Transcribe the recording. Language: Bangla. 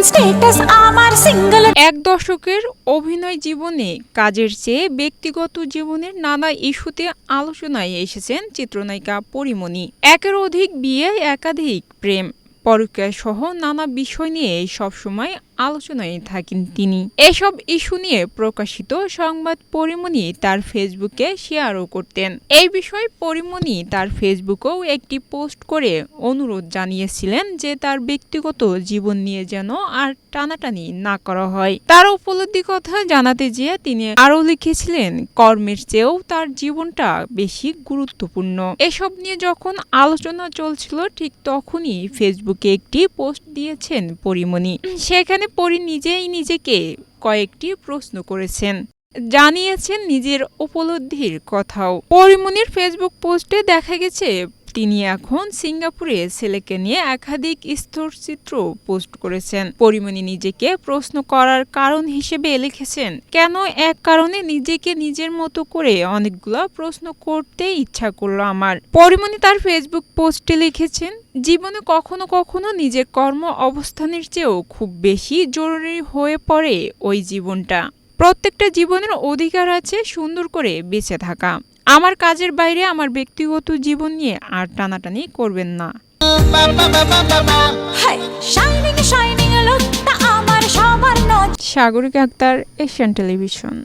স্ট্যাটাস আমার সিঙ্গেল। এক দশকের অভিনয় জীবনে কাজের চেয়ে ব্যক্তিগত জীবনের নানা ইস্যুতে আলোচনায় এসেছেন চিত্রনায়িকা পরীমনি। একের অধিক বিয়ে, একাধিক প্রেম, পরকীয়া সহ নানা বিষয় নিয়ে সবসময় আলোচনায় থাকেন তিনি। এসব ইস্যু নিয়ে প্রকাশিত সংবাদ পরীমনি তার ফেসবুকে শেয়ারও করতেন। এই বিষয়ে পরীমনি তার ফেসবুকেও একটি পোস্ট করে অনুরোধ জানিয়েছিলেন যে তার ব্যক্তিগত জীবন নিয়ে যেন আর টানাটানি না করা হয়। তার উপলব্ধি কথা জানাতে যেয়ে তিনি আরও লিখেছিলেন, কর্মের চেয়েও তার জীবনটা বেশি গুরুত্বপূর্ণ। এসব নিয়ে যখন আলোচনা চলছিল ঠিক তখনই ফেসবুকে একটি পোস্ট দিয়েছেন পরীমনি। সেখানে পরী নিজেই নিজেকে কয়েকটি প্রশ্ন করেছেন, জানিয়েছেন নিজের উপলব্ধির কথাও। পরীমনির ফেসবুক পোস্টে দেখা গেছে তিনি এখন সিঙ্গাপুরে ছেলেকে নিয়ে একাধিক স্থিরচিত্র পোস্ট করেছেন। পরীমনি নিজেকে প্রশ্ন করার কারণ হিসেবে লিখেছেন, কেন এক কারণে নিজেকে নিজের মতো করে অনেকগুলো প্রশ্ন করতে ইচ্ছা করলো আমার। পরীমনি তার ফেসবুক পোস্টে লিখেছেন, জীবনে কখনো কখনো নিজের কর্ম অবস্থানের চেয়েও খুব বেশি জরুরি হয়ে পড়ে ওই জীবনটা। প্রত্যেকটা জীবনের অধিকার আছে সুন্দর করে বেঁচে থাকা। আমার কাজের বাইরে আমার ব্যক্তিগত জীবন নিয়ে আর টানাটানি করবেন না। শাইনিং শাইনিং লুকটা আমার সবার নজর। Sagarika Akter, Asian television.